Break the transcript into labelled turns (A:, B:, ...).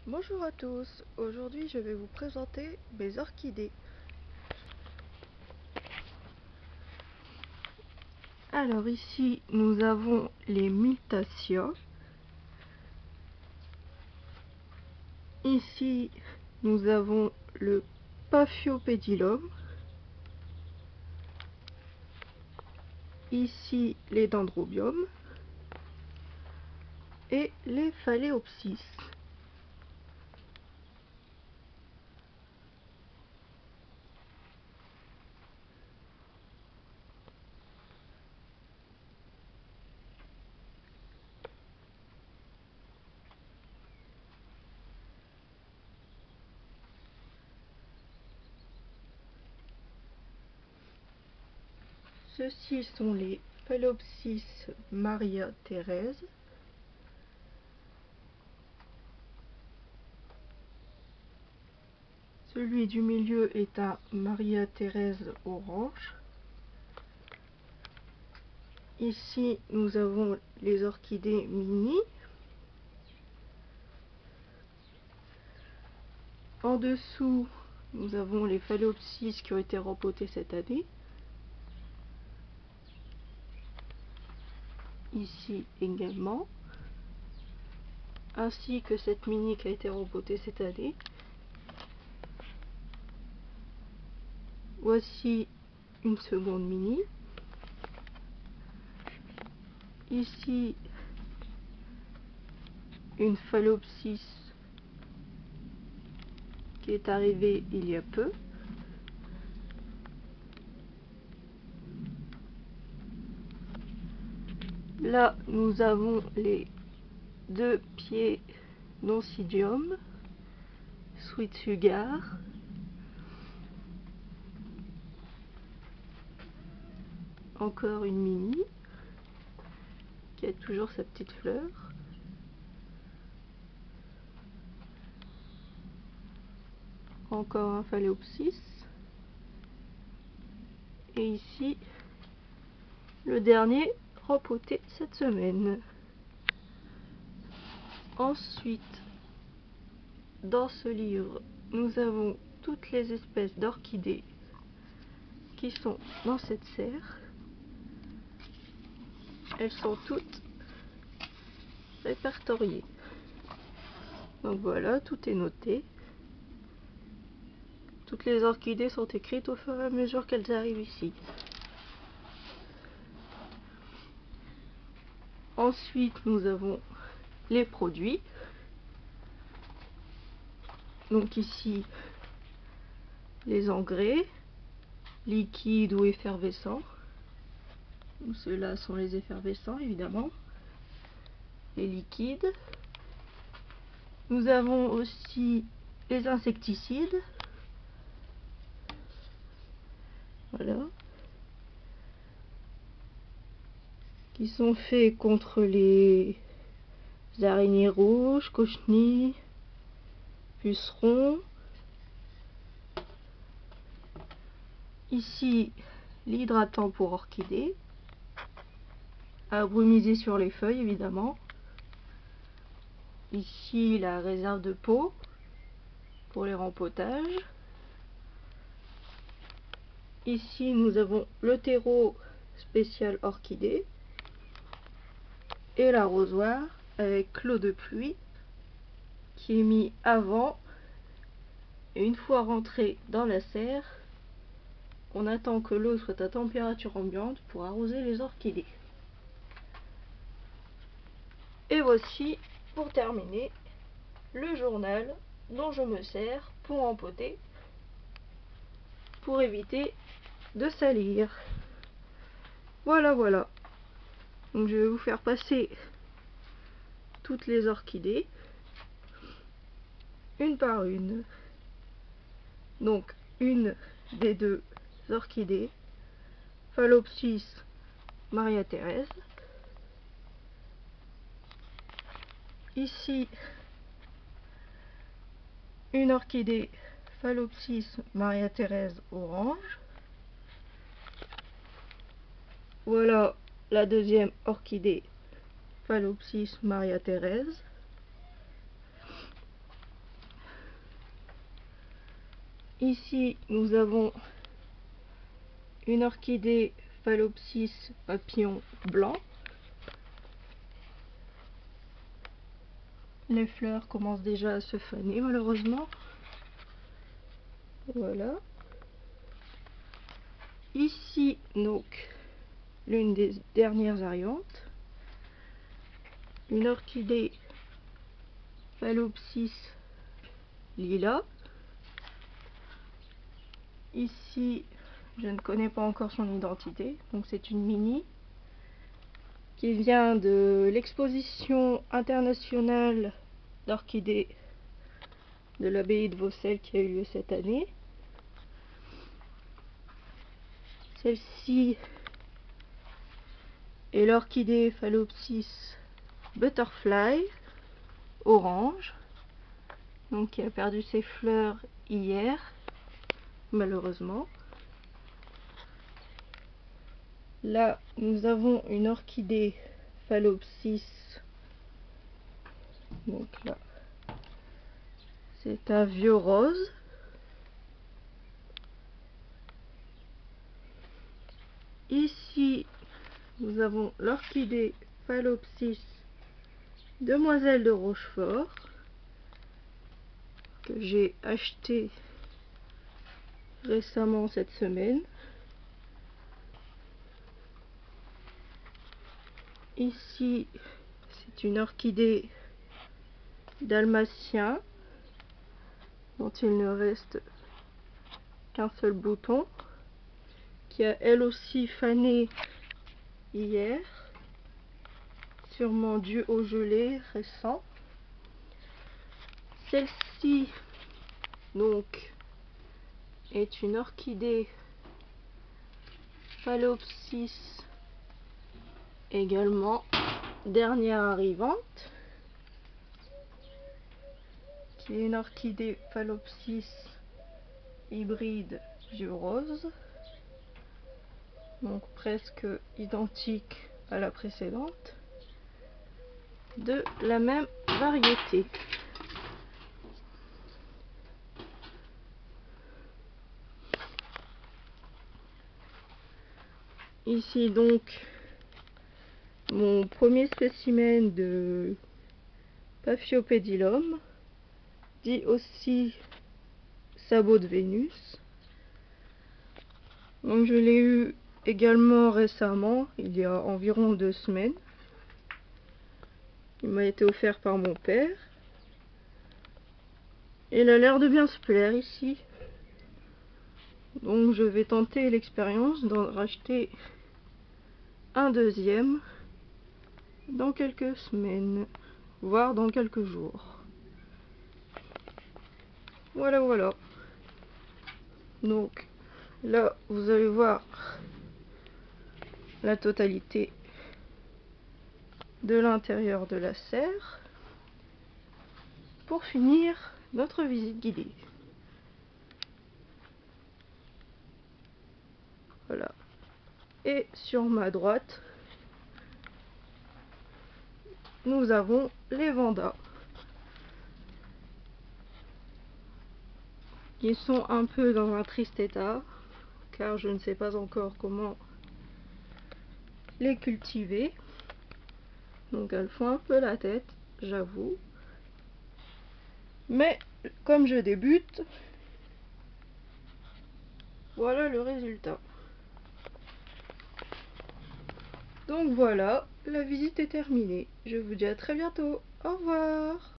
A: Bonjour à tous, aujourd'hui je vais vous présenter mes orchidées. Alors ici nous avons les Miltasia. Ici nous avons le Paphiopedilum. Ici les Dendrobium et les Phalaenopsis. Ceux-ci sont les Phalaenopsis Maria Thérèse. Celui du milieu est un Maria Thérèse orange. Ici nous avons les orchidées mini. En dessous nous avons les Phalaenopsis qui ont été repotées cette année. Ici également, ainsi que cette mini qui a été repotée cette année. Voici une seconde mini. Ici une Phalaenopsis qui est arrivée il y a peu. Là nous avons les deux pieds Noncidium, Sweet Sugar. Encore une mini qui a toujours sa petite fleur. Encore un Phalaenopsis. Et ici le dernier repoté cette semaine. Ensuite, dans ce livre, nous avons toutes les espèces d'orchidées qui sont dans cette serre. Elles sont toutes répertoriées. Donc voilà, tout est noté. Toutes les orchidées sont écrites au fur et à mesure qu'elles arrivent ici. Ensuite, nous avons les produits. Donc ici, les engrais, liquides ou effervescents. Ceux-là sont les effervescents, évidemment. Les liquides. Nous avons aussi les insecticides. Voilà. Qui sont faits contre les araignées rouges, cochenilles, pucerons. Ici, l'hydratant pour orchidées. À brumiser sur les feuilles, évidemment. Ici, la réserve de peau pour les rempotages. Ici, nous avons le terreau spécial orchidée et l'arrosoir avec l'eau de pluie qui est mis avant, et une fois rentré dans la serre, on attend que l'eau soit à température ambiante pour arroser les orchidées. Et voici, pour terminer, le journal dont je me sers pour empoter, pour éviter de salir. Voilà, voilà. Donc je vais vous faire passer toutes les orchidées, une par une. Donc une des deux orchidées, Phalaenopsis Maria Thérèse. Ici, une orchidée Phalaenopsis Maria Thérèse orange. Voilà la deuxième orchidée Phalaenopsis Maria Thérèse. Ici, nous avons une orchidée Phallopsis papillon blanc. Les fleurs commencent déjà à se faner malheureusement. Voilà. Ici, donc, l'une des dernières arrivantes. Une orchidée Phallopsis lilas. Ici, je ne connais pas encore son identité, donc c'est une mini qui vient de l'exposition internationale d'orchidées de l'abbaye de Vaucelles qui a eu lieu cette année. Celle-ci est l'orchidée Phallopsis butterfly orange, donc qui a perdu ses fleurs hier malheureusement. Là, nous avons une orchidée Phallopsis, donc là, c'est un vieux rose. Ici, nous avons l'orchidée Phallopsis Demoiselle de Rochefort, que j'ai acheté récemment cette semaine. Ici, c'est une orchidée dalmatien dont il ne reste qu'un seul bouton, qui a elle aussi fané hier, sûrement dû au gelé récent. Celle-ci donc est une orchidée Phallopsis également dernière arrivante, qui est une orchidée Phallopsis hybride vieux rose, donc presque identique à la précédente, de la même variété. Ici donc mon premier spécimen de Paphiopedilum, dit aussi sabot de Vénus. Donc je l'ai eu également récemment, il y a environ 2 semaines. Il m'a été offert par mon père. Et il a l'air de bien se plaire ici. Donc je vais tenter l'expérience d'en racheter un deuxième dans quelques semaines, voire dans quelques jours. Voilà, voilà. Donc là, vous allez voir la totalité de l'intérieur de la serre pour finir notre visite guidée. Voilà. Et sur ma droite, nous avons les Vandas, qui sont un peu dans un triste état, car je ne sais pas encore comment les cultiver. Donc elles font un peu la tête, j'avoue. Mais comme je débute, voilà le résultat. Donc voilà, la visite est terminée. Je vous dis à très bientôt. Au revoir.